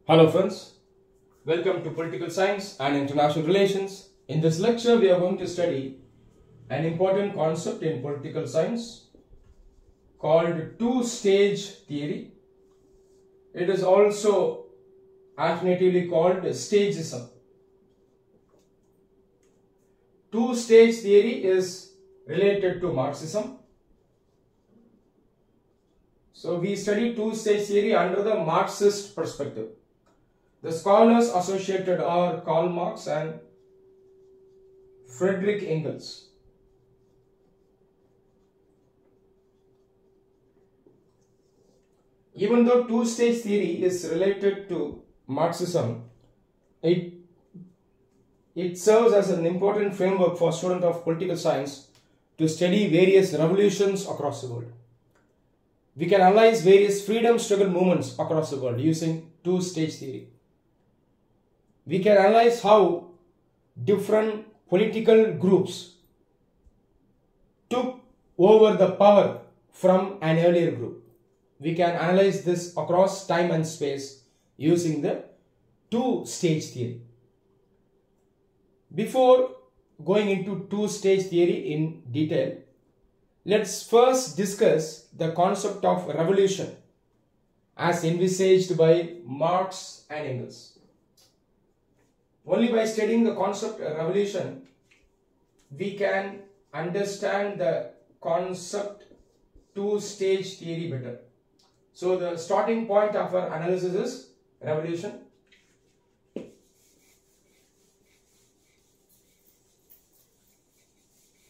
Hello friends, welcome to Political Science and International Relations. In this lecture we are going to study an important concept in political science called two-stage theory. It is also alternatively called Stagism. Two-stage theory is related to Marxism. So we study two-stage theory under the Marxist perspective. The scholars associated are Karl Marx and Friedrich Engels. Even though two-stage theory is related to Marxism, it serves as an important framework for students of political science to study various revolutions across the world. We can analyze various freedom struggle movements across the world using two-stage theory. We can analyze how different political groups took over the power from an earlier group. We can analyze this across time and space using the two-stage theory. Before going into two-stage theory in detail, let's first discuss the concept of revolution as envisaged by Marx and Engels. Only by studying the concept of revolution, we can understand the concept two-stage theory better. So the starting point of our analysis is revolution.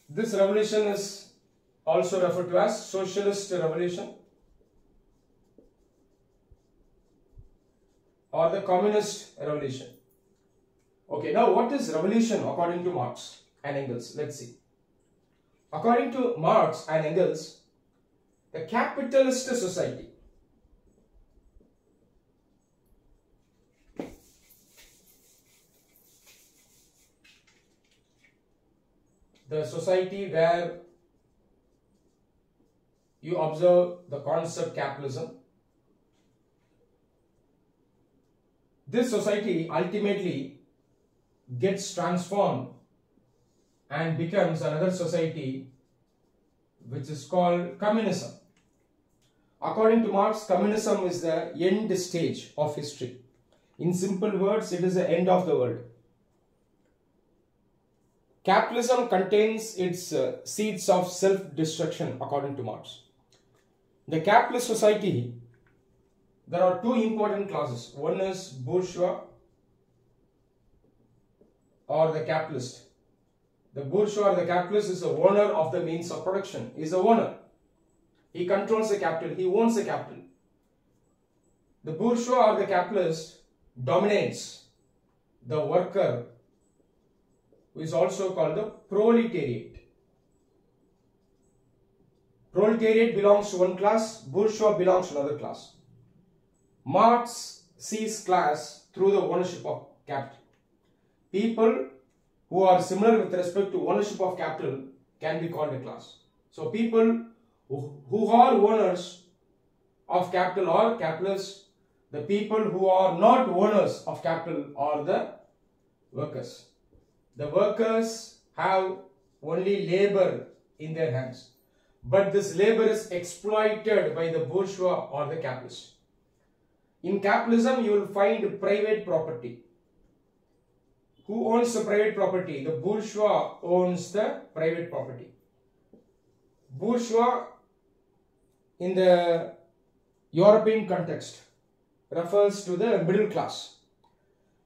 This revolution is also referred to as socialist revolution or the communist revolution. Okay, now what is revolution according to Marx and Engels? Let's see. According to Marx and Engels, the capitalist society the society where you observe the concept capitalism, this society ultimately gets transformed and becomes another society which is called communism. According to Marx, communism is the end stage of history. In simple words, it is the end of the world. Capitalism contains its seeds of self-destruction according to Marx. The capitalist society, there are two important classes. One is bourgeois or the capitalist. The bourgeois or the capitalist is the owner of the means of production. He is the owner. He controls the capital. He owns the capital. The bourgeois or the capitalist dominates the worker, who is also called the proletariat. Proletariat belongs to one class, bourgeois belongs to another class. Marx sees class through the ownership of capital. People who are similar with respect to ownership of capital can be called a class. So people who are owners of capital are capitalists. The people who are not owners of capital are the workers. The workers have only labor in their hands, but this labor is exploited by the bourgeois or the capitalist. In capitalism, you will find private property. Who owns the private property? The bourgeois owns the private property. Bourgeois in the European context refers to the middle class.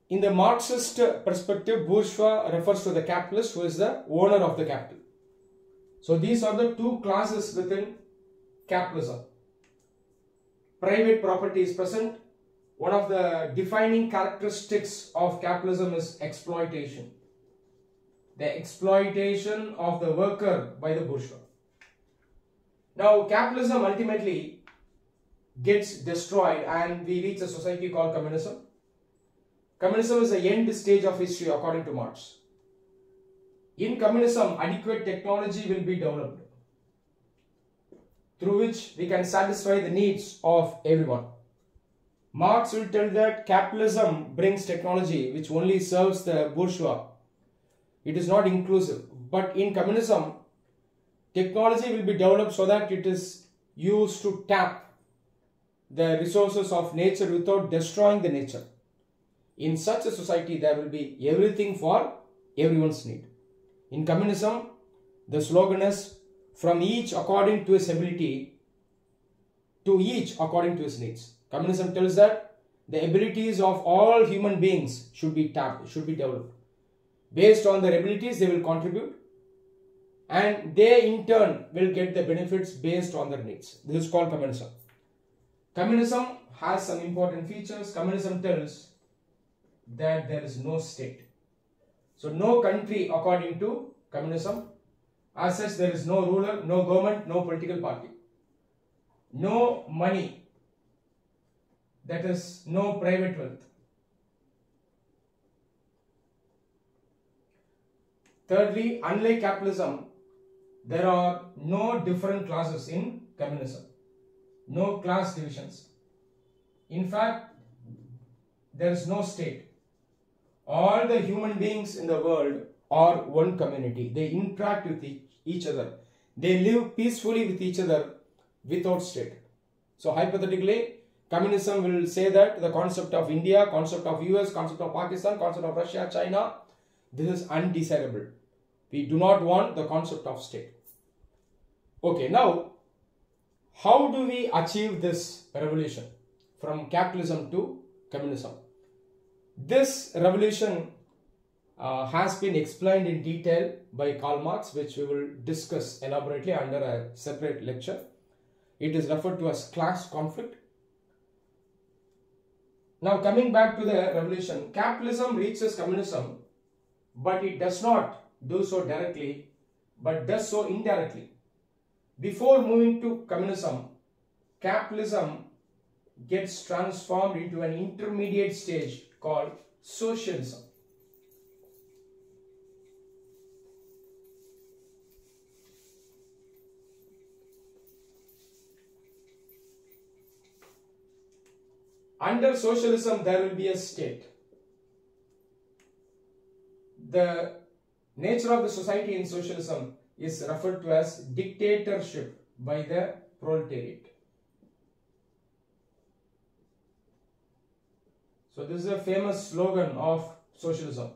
In the Marxist perspective, bourgeois refers to the capitalist who is the owner of the capital. So these are the two classes within capitalism. Private property is present. One of the defining characteristics of capitalism is exploitation. The exploitation of the worker by the bourgeois. Now capitalism ultimately gets destroyed and we reach a society called communism. Communism is the end stage of history according to Marx. In communism, adequate technology will be developed through which we can satisfy the needs of everyone. Marx will tell that capitalism brings technology which only serves the bourgeois. It is not inclusive. But in communism, technology will be developed so that it is used to tap the resources of nature without destroying the nature. In such a society, there will be everything for everyone's need. In communism, the slogan is from each according to his ability to each according to his needs. Communism tells that the abilities of all human beings should be tapped, should be developed. Based on their abilities, they will contribute, and they in turn will get the benefits based on their needs. This is called communism. Communism has some important features. Communism tells that there is no state. So no country according to communism. As such, there is no ruler, no government, no political party. No money. That is, no private wealth. Thirdly, unlike capitalism, there are no different classes in communism. No class divisions. In fact, there is no state. All the human beings in the world are one community. They interact with each other. They live peacefully with each other without state. So hypothetically, communism will say that the concept of India, concept of US, concept of Pakistan, concept of Russia, China, this is undesirable. We do not want the concept of state. Okay, now, how do we achieve this revolution from capitalism to communism? This revolution has been explained in detail by Karl Marx, which we will discuss elaborately under a separate lecture. It is referred to as class conflict. Now coming back to the revolution, capitalism reaches communism, but it does not do so directly, but does so indirectly. Before moving to communism, capitalism gets transformed into an intermediate stage called socialism. Under socialism, there will be a state. The nature of the society in socialism is referred to as dictatorship by the proletariat. So this is a famous slogan of socialism.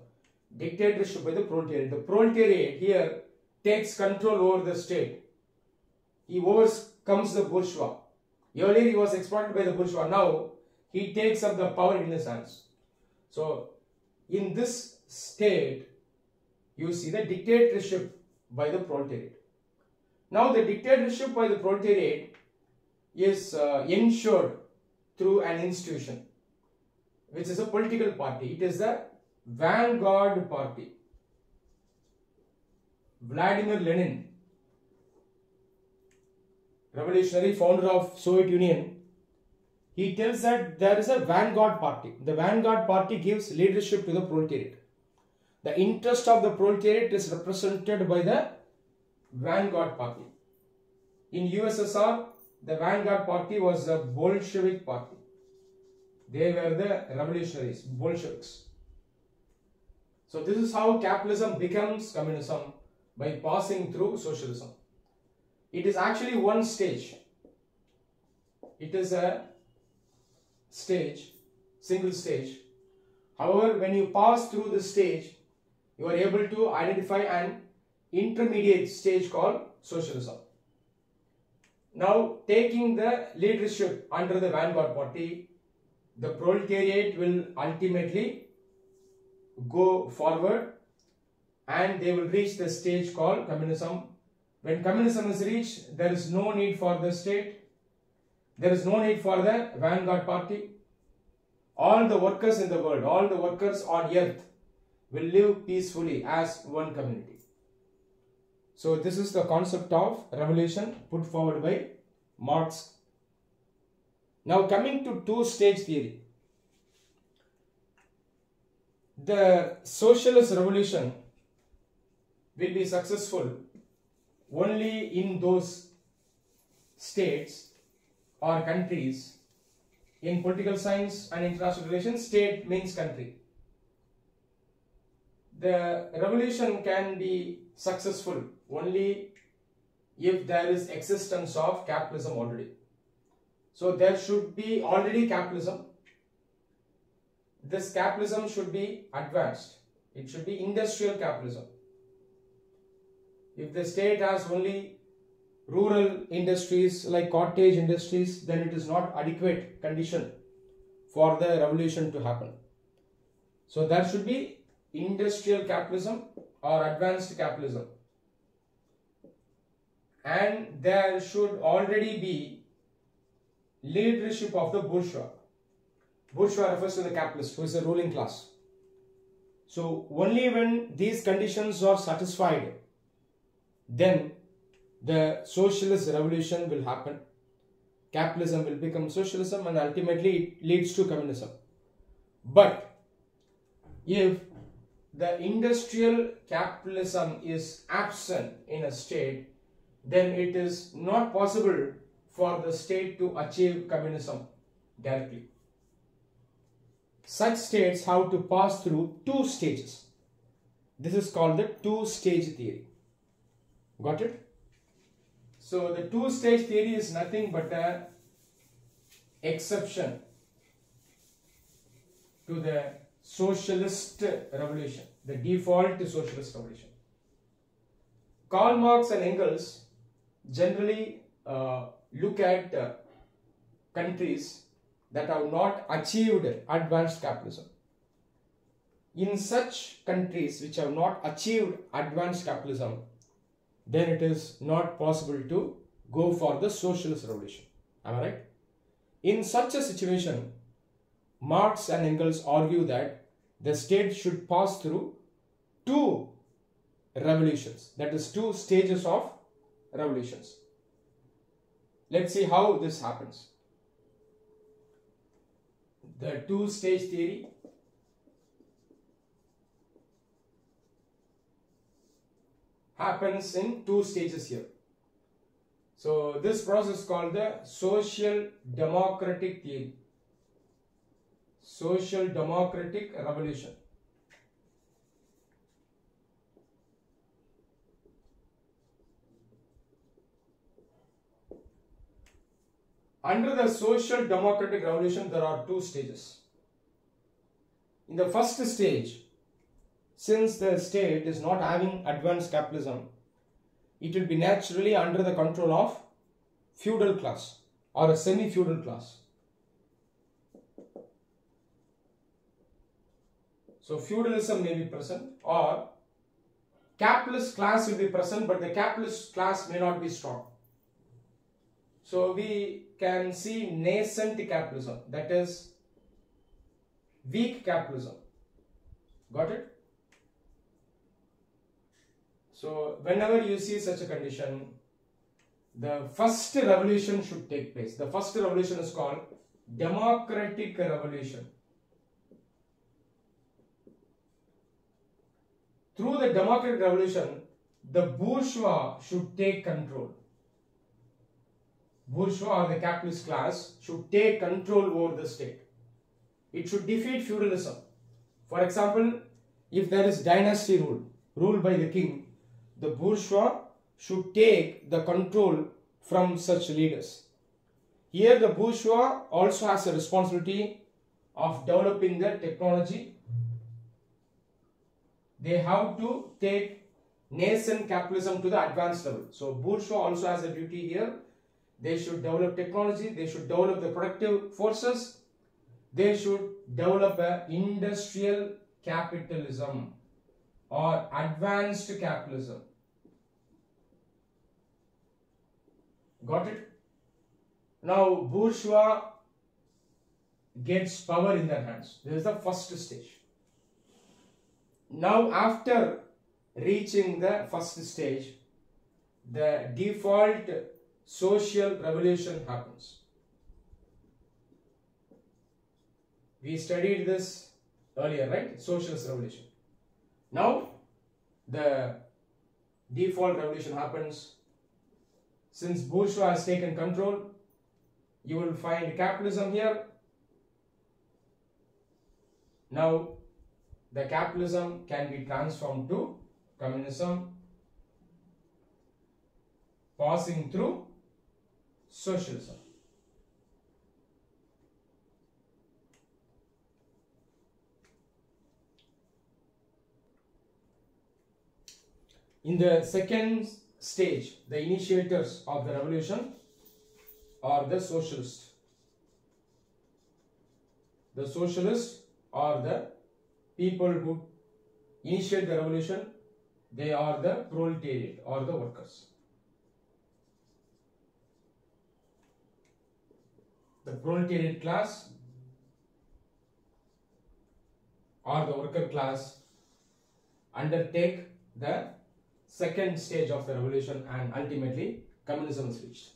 Dictatorship by the proletariat. The proletariat here takes control over the state. He overcomes the bourgeois. Earlier he was exploited by the bourgeois. Now he takes up the power in his hands. So in this state, you see the dictatorship by the proletariat. Now the dictatorship by the proletariat is ensured through an institution, which is a political party. It is the vanguard party. Vladimir Lenin, revolutionary founder of Soviet Union, he tells that there is a vanguard party. The vanguard party gives leadership to the proletariat. The interest of the proletariat is represented by the vanguard party. In USSR, the vanguard party was the Bolshevik party. They were the revolutionaries, Bolsheviks. So this is how capitalism becomes communism, by passing through socialism. It is actually one stage. It is a stage, single stage. However, when you pass through the stage, you are able to identify an intermediate stage called socialism. Now, taking the leadership under the vanguard party, the proletariat will ultimately go forward and they will reach the stage called communism. When communism is reached, there is no need for the state. There is no need for the vanguard party. All the workers in the world, all the workers on earth will live peacefully as one community. So this is the concept of revolution put forward by Marx. Now coming to two-stage theory. The socialist revolution will be successful only in those states or countries In political science and international relations, state means country. The revolution can be successful only if there is existence of capitalism already. So there should be already capitalism. This capitalism should be advanced. It should be industrial capitalism. If the state has only rural industries like cottage industries, then it is not adequate condition for the revolution to happen. So there should be industrial capitalism or advanced capitalism, and there should already be leadership of the bourgeois. Bourgeois refers to the capitalist, who is the ruling class. So only when these conditions are satisfied, then the socialist revolution will happen. Capitalism will become socialism, and ultimately it leads to communism. But if the industrial capitalism is absent in a state, then it is not possible for the state to achieve communism directly. Such states have to pass through two stages. This is called the two-stage theory. Got it? So the two-stage theory is nothing but an exception to the socialist revolution, the default socialist revolution. Karl Marx and Engels generally look at countries that have not achieved advanced capitalism. In such countries which have not achieved advanced capitalism, then it is not possible to go for the socialist revolution. Am I right? In such a situation, Marx and Engels argue that the state should pass through two revolutions, that is, two stages of revolutions. Let's see how this happens. The two-stage theory happens in two stages here. So this process is called the social democratic theory. Social democratic revolution. Under the social democratic revolution, there are two stages. In the first stage, since the state is not having advanced capitalism, it will be naturally under the control of feudal class or a semi-feudal class. So feudalism may be present, or capitalist class will be present, but the capitalist class may not be strong. So we can see nascent capitalism, that is weak capitalism. Got it? So whenever you see such a condition, the first revolution should take place. The first revolution is called democratic revolution. Through the democratic revolution, the bourgeois should take control. Bourgeois or the capitalist class should take control over the state. It should defeat feudalism. For example, if there is dynasty rule by the king, the bourgeois should take the control from such leaders. Here the bourgeois also has a responsibility of developing the technology. They have to take nascent capitalism to the advanced level. So bourgeois also has a duty here. They should develop technology, they should develop the productive forces, they should develop an industrial capitalism or advanced capitalism. Got it? Now bourgeois gets power in their hands. This is the first stage. Now after reaching the first stage, the default social revolution happens. We studied this earlier, right? Socialist revolution. Now the default revolution happens. Since bourgeois has taken control, you will find capitalism here. Now the capitalism can be transformed to communism, passing through socialism. In the second stage, the initiators of the revolution are the socialists. The socialists are the people who initiate the revolution. They are the proletariat or the workers. The proletariat class or the worker class undertake the second stage of the revolution, and ultimately communism is reached.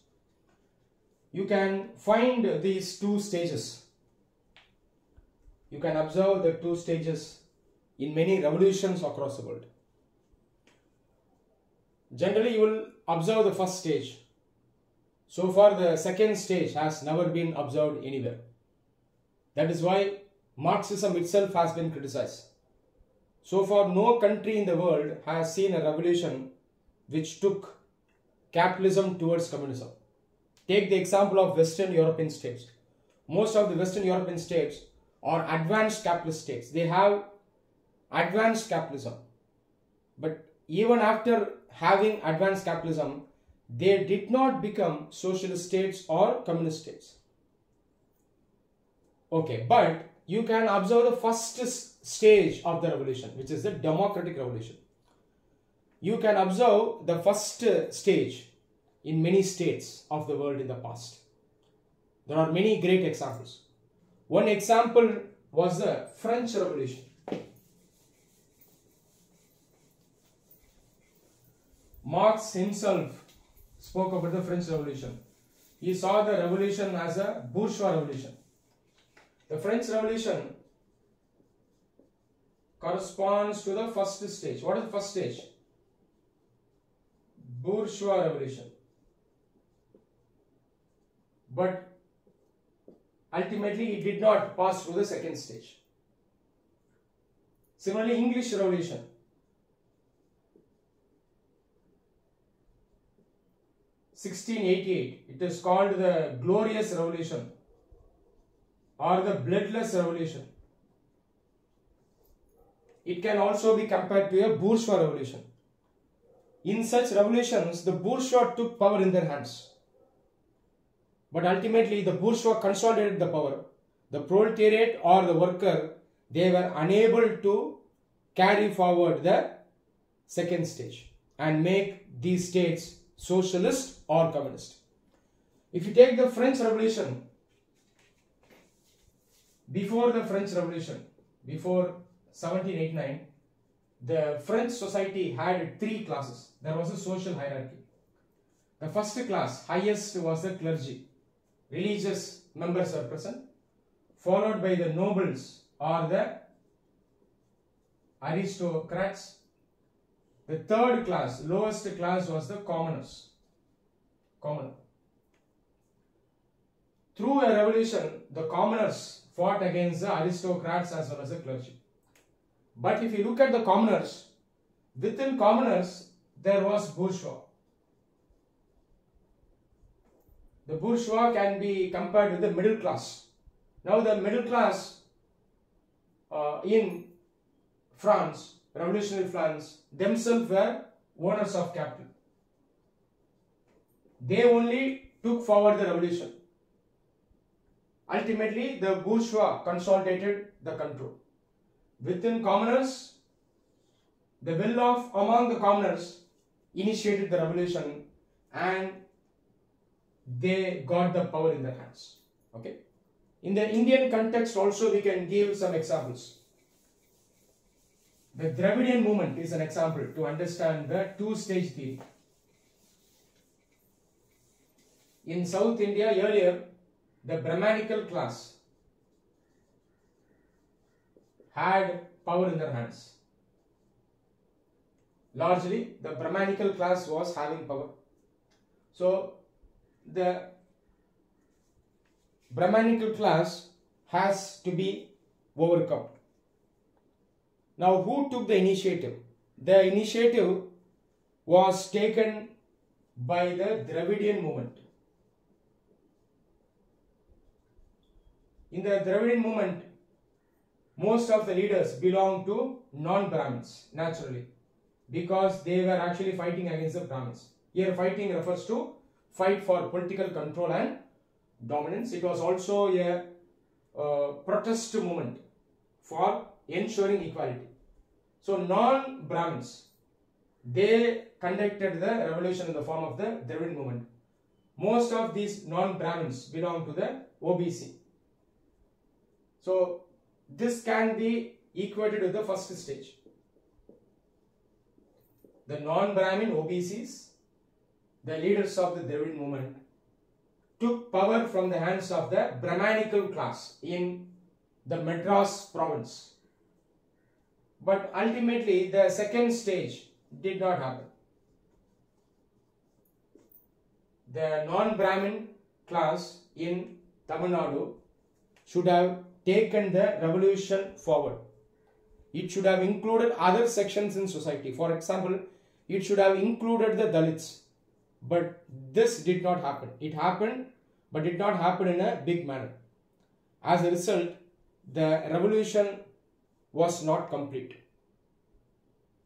You can find these two stages. You can observe the two stages in many revolutions across the world. Generally, you will observe the first stage. So far, the second stage has never been observed anywhere. That is why Marxism itself has been criticized. So far, no country in the world has seen a revolution which took capitalism towards communism. Take the example of Western European states. Most of the Western European states are advanced capitalist states. They have advanced capitalism. But even after having advanced capitalism, they did not become socialist states or communist states. Okay, but you can observe the first stage of the revolution, which is the democratic revolution. You can observe the first stage in many states of the world in the past. There are many great examples. One example was the French Revolution. Marx himself spoke about the French Revolution. He saw the revolution as a bourgeois revolution. The French Revolution corresponds to the first stage. What is the first stage? Bourgeois revolution. But ultimately it did not pass through the second stage. Similarly, English Revolution. (1688). It is called the Glorious Revolution or the Bloodless Revolution. It can also be compared to a bourgeois revolution. In such revolutions, the bourgeois took power in their hands. But ultimately, the bourgeois consolidated the power. The proletariat or the worker, they were unable to carry forward the second stage and make these states socialist or communist. If you take the French Revolution, before the French Revolution, before 1789, the French society had three classes. There was a social hierarchy. The first class, highest, was the clergy. Religious members were present, followed by the nobles or the aristocrats. The third class, lowest class, was the commoners. Through a revolution, the commoners fought against the aristocrats as well as the clergy. But if you look at the commoners, within commoners there was bourgeois. The bourgeois can be compared with the middle class. Now the middle class in France, revolutionary France, themselves were owners of capital. They only took forward the revolution. Ultimately, the bourgeois consolidated the control. Within commoners, the well-off among the commoners initiated the revolution and they got the power in their hands. Okay. In the Indian context also we can give some examples. The Dravidian movement is an example to understand the two-stage theory. In South India earlier, the Brahmanical class had power in their hands. Largely, the Brahmanical class was having power. So, the Brahmanical class has to be overcome. Now, who took the initiative? The initiative was taken by the Dravidian movement. In the Dravidian movement, most of the leaders belonged to non-Brahmins, naturally, because they were actually fighting against the Brahmins. Here, fighting refers to fight for political control and dominance. It was also a protest movement for ensuring equality. So, non-Brahmins, they conducted the revolution in the form of the Dravidian movement. Most of these non-Brahmins belong to the OBC. So, this can be equated with the first stage. The non-Brahmin OBCs, the leaders of the Dravidian movement, took power from the hands of the Brahmanical class in the Madras province. But ultimately, the second stage did not happen. The non-Brahmin class in Tamil Nadu should have taken the revolution forward. It should have included other sections in society. For example, it should have included the Dalits. But this did not happen. It happened, but did not happen in a big manner. As a result, the revolution was not complete.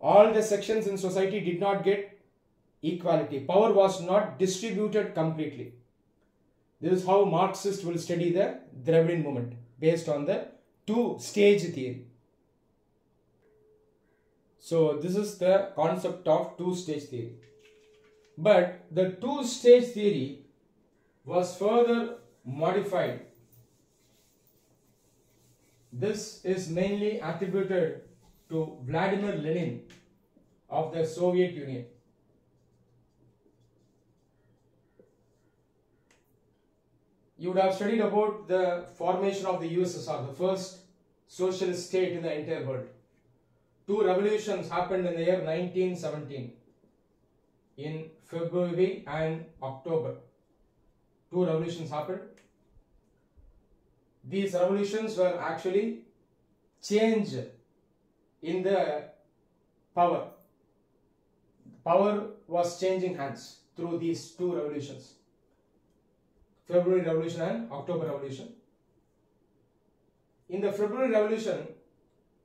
All the sections in society did not get equality. Power was not distributed completely. This is how Marxists will study the Dravidian movement, based on the two-stage theory. So, this is the concept of two-stage theory. But the two-stage theory was further modified. This is mainly attributed to Vladimir Lenin of the Soviet Union. You would have studied about the formation of the USSR, the first socialist state in the entire world. Two revolutions happened in the year 1917, in February and October. Two revolutions happened. These revolutions were actually change in the power. Power was changing hands through these two revolutions. February Revolution and October Revolution. In the February Revolution,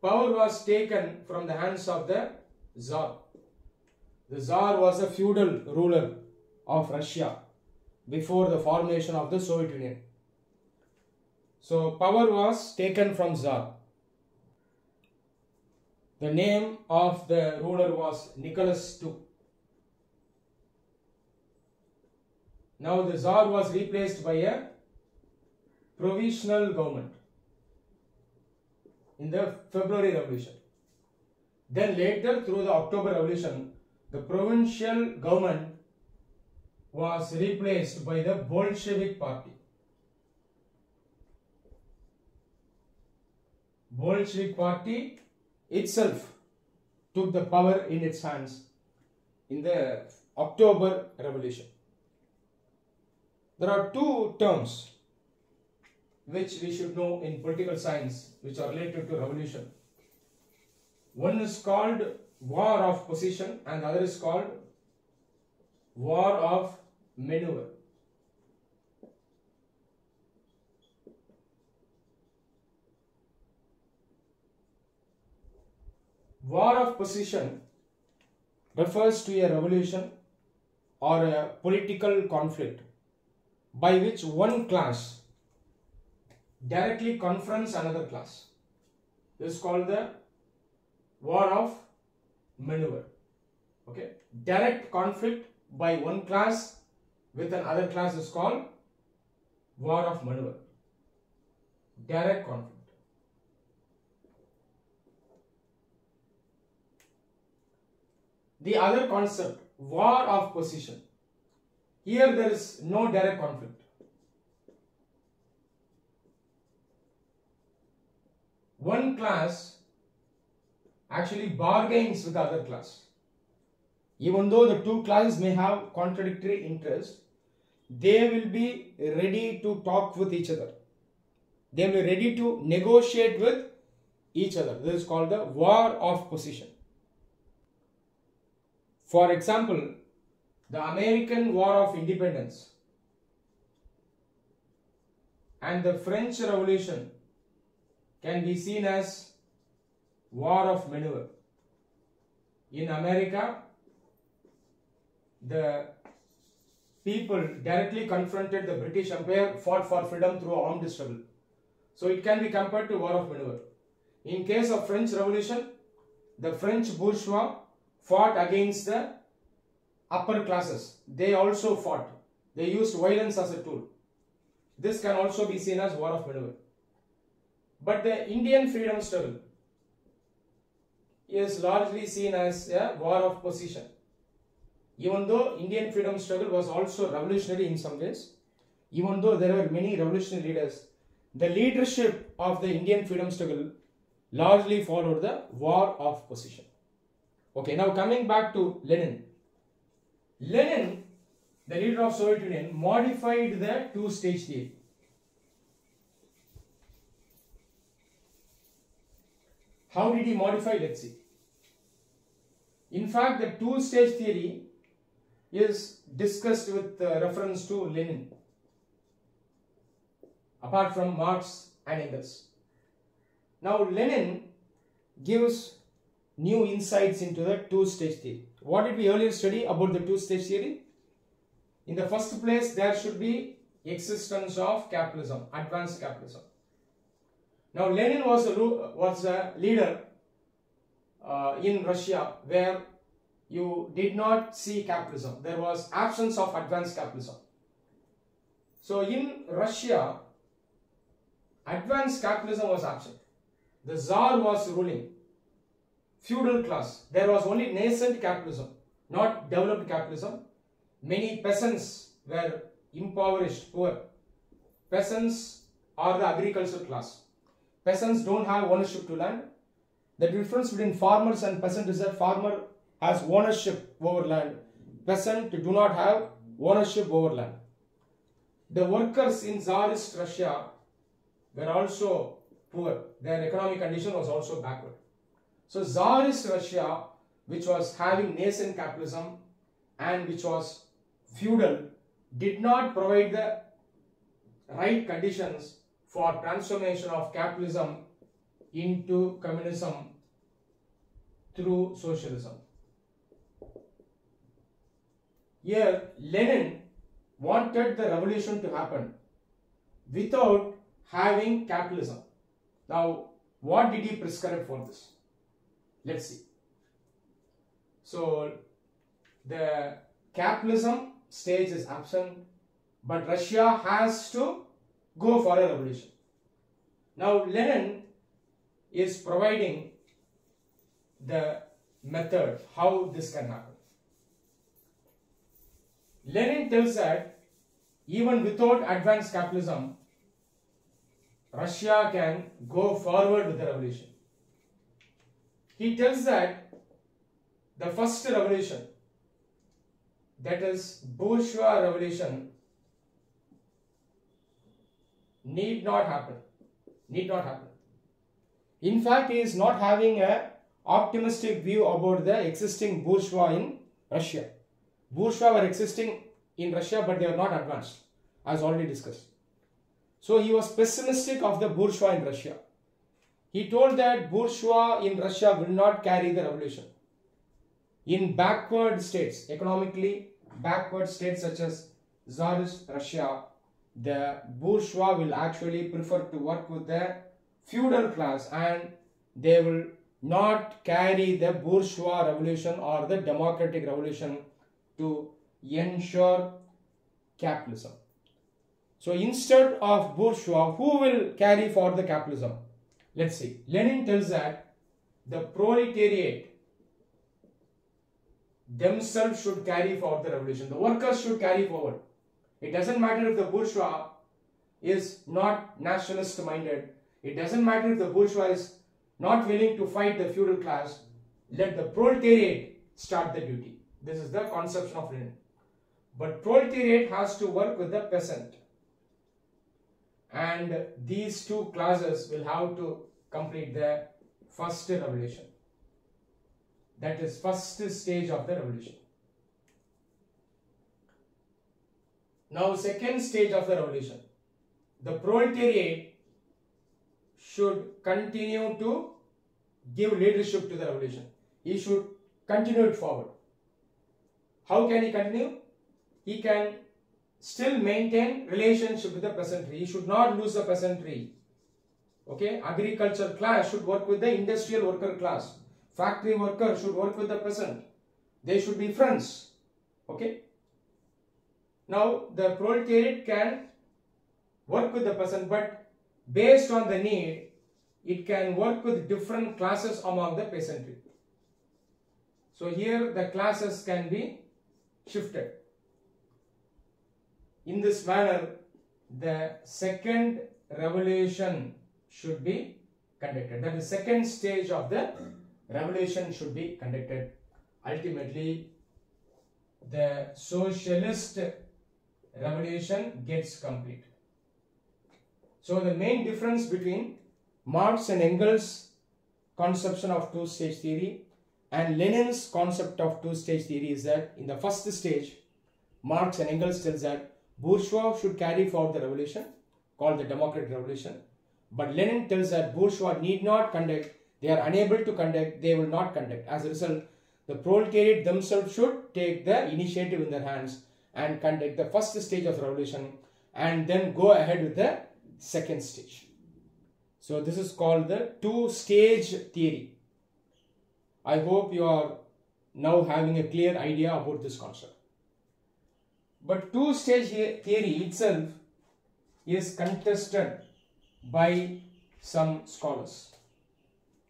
power was taken from the hands of the Tsar. The Tsar was a feudal ruler of Russia before the formation of the Soviet Union. So, power was taken from Tsar. The name of the ruler was Nicholas II. Now, the Tsar was replaced by a provisional government in the February Revolution. Then later, through the October Revolution, the provincial government was replaced by the Bolshevik party. Bolshevik party itself took the power in its hands in the October Revolution. There are two terms which we should know in political science which are related to revolution. One is called war of position and the other is called war of maneuver. War of position refers to a revolution or a political conflict by which one class directly confronts another class. This is called the war of maneuver. Okay, direct conflict by one class with another class is called war of maneuver. Direct conflict. The other concept, war of position. Here there is no direct conflict. One class actually bargains with the other class. Even though the two classes may have contradictory interests, they will be ready to talk with each other. They will be ready to negotiate with each other. This is called the war of position. For example, the American War of Independence and the French Revolution can be seen as war of maneuver. In America, the people directly confronted the British Empire, fought for freedom through armed struggle. So it can be compared to war of maneuver. In case of French Revolution, the French bourgeois fought against the upper classes. They also fought. They used violence as a tool. This can also be seen as war of maneuver. But the Indian freedom struggle is largely seen as a war of position. Even though Indian freedom struggle was also revolutionary in some ways, even though there were many revolutionary leaders, the leadership of the Indian freedom struggle largely followed the war of position. Okay, now coming back to Lenin. Lenin, the leader of Soviet Union, modified the two-stage theory. How did he modify? Let's see. In fact, the two-stage theory is discussed with reference to Lenin, apart from Marx and Engels. Now, Lenin gives new insights into the two-stage theory. What did we earlier study about the two-stage theory? In the first place, there should be existence of capitalism, advanced capitalism. Now, Lenin was a leader in Russia where you did not see capitalism. There was absence of advanced capitalism. So, in Russia, advanced capitalism was absent. The Tsar was ruling. Feudal class. There was only nascent capitalism, not developed capitalism. Many peasants were impoverished, poor. Peasants are the agricultural class. Peasants don't have ownership to land. The difference between farmers and peasant is that farmer has ownership over land. Peasant do not have ownership over land. The workers in Tsarist Russia were also poor. Their economic condition was also backward. So Tsarist Russia, which was having nascent capitalism and which was feudal, did not provide the right conditions for transformation of capitalism into communism through socialism. Here, Lenin wanted the revolution to happen without having capitalism. Now, what did he prescribe for this? Let's see. So, the capitalism stage is absent, but Russia has to go for a revolution. Now, Lenin is providing the method how this can happen. Lenin tells that even without advanced capitalism, Russia can go forward with the revolution. He tells that the first revolution, that is bourgeois revolution, need not happen. Need not happen. In fact, he is not having an optimistic view about the existing bourgeois in Russia. Bourgeois were existing in Russia, but they are not advanced, as already discussed. So he was pessimistic of the bourgeois in Russia. He told that bourgeois in Russia will not carry the revolution. In backward states, economically backward states such as Tsarist Russia, the bourgeois will actually prefer to work with the feudal class and they will not carry the bourgeois revolution or the democratic revolution to ensure capitalism. So instead of bourgeois, who will carry for the capitalism? Let's see. Lenin tells that the proletariat themselves should carry for the revolution. The workers should carry forward. It doesn't matter if the bourgeois is not nationalist minded. It doesn't matter if the bourgeois is not willing to fight the feudal class. Let the proletariat start the duty. This is the conception of Lenin. But proletariat has to work with the peasant. And these two classes will have to complete the first revolution. That is first stage of the revolution. Now second stage of the revolution. The proletariat should continue to give leadership to the revolution. He should continue it forward. How can he continue? He can still maintain relationship with the peasantry. He should not lose the peasantry. Okay, agriculture class should work with the industrial worker class. Factory worker should work with the peasant. They should be friends. Okay. Now the proletariat can work with the peasant, but based on the need, it can work with different classes among the peasantry. So here the classes can be shifted. In this manner, the second revolution should be conducted. That is, second stage of the revolution should be conducted. Ultimately, the socialist revolution gets complete. So the main difference between Marx and Engels' conception of two-stage theory and Lenin's concept of two-stage theory is that in the first stage, Marx and Engels tells that bourgeois should carry forward the revolution called the democratic revolution, but Lenin tells that bourgeois need not conduct, they are unable to conduct, they will not conduct. As a result, the proletariat themselves should take the initiative in their hands and conduct the first stage of the revolution and then go ahead with the second stage. So this is called the two-stage theory. I hope you are now having a clear idea about this concept. But two-stage theory itself is contested by some scholars.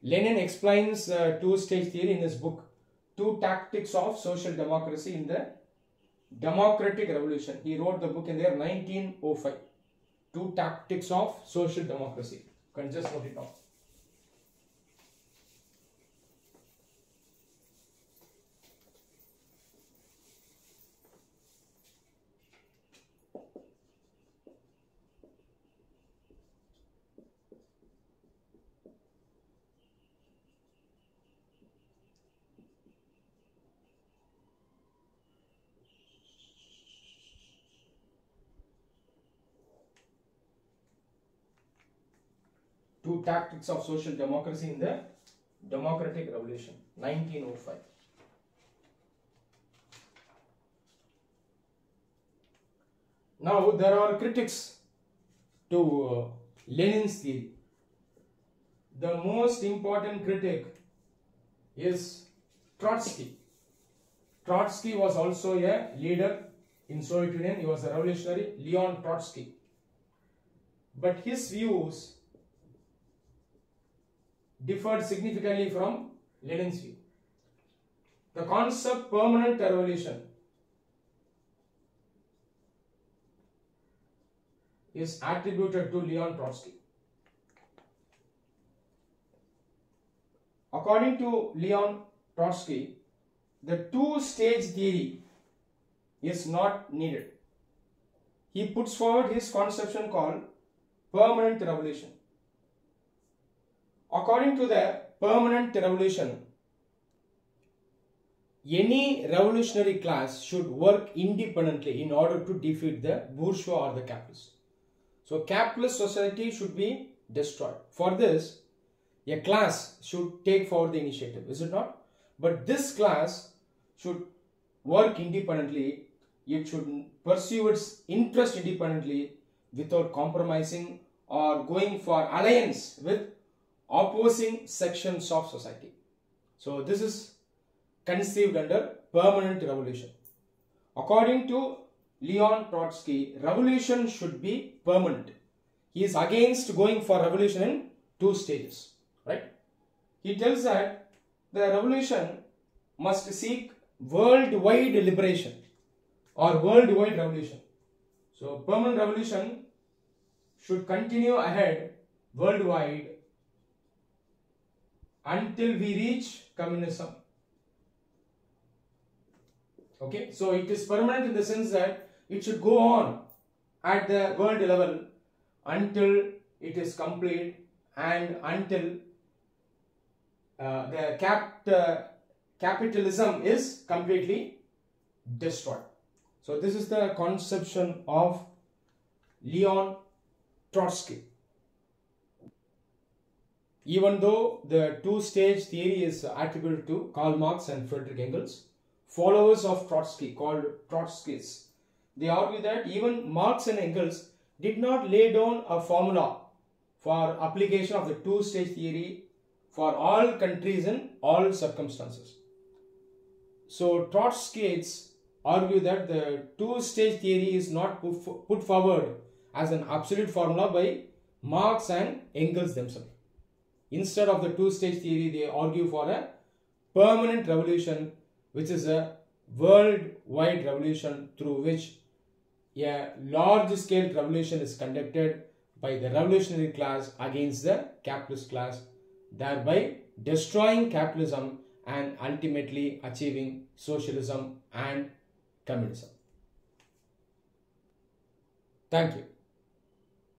Lenin explains two-stage theory in his book, Two Tactics of Social Democracy in the Democratic Revolution. He wrote the book in the year 1905. Two Tactics of Social Democracy. You can just note it down. Two Tactics of Social Democracy in the Democratic Revolution, 1905. Now there are critics to Lenin's theory. The most important critic is Trotsky. Trotsky was also a leader in Soviet Union. He was a revolutionary, Leon Trotsky. But his views differed significantly from Lenin's view. The concept permanent revolution is attributed to Leon Trotsky. According to Leon Trotsky, the two-stage theory is not needed. He puts forward his conception called permanent revolution. According to the permanent revolution, any revolutionary class should work independently in order to defeat the bourgeois or the capitalist. So capitalist society should be destroyed. For this, a class should take forward the initiative, is it not? But this class should work independently. It should pursue its interest independently without compromising or going for alliance with opposing sections of society. So this is conceived under permanent revolution. According to Leon Trotsky, revolution should be permanent. He is against going for revolution in two stages, right? He tells that the revolution must seek worldwide liberation or worldwide revolution. So permanent revolution should continue ahead worldwide until we reach communism. Okay, so it is permanent in the sense that it should go on at the world level until it is complete and until capitalism is completely destroyed. So this is the conception of Leon Trotsky. Even though the two-stage theory is attributed to Karl Marx and Friedrich Engels, followers of Trotsky, called Trotskyists, they argue that even Marx and Engels did not lay down a formula for application of the two-stage theory for all countries in all circumstances. So Trotskyists argue that the two-stage theory is not put forward as an absolute formula by Marx and Engels themselves. Instead of the two-stage theory, they argue for a permanent revolution, which is a worldwide revolution through which a large-scale revolution is conducted by the revolutionary class against the capitalist class, thereby destroying capitalism and ultimately achieving socialism and communism. Thank you.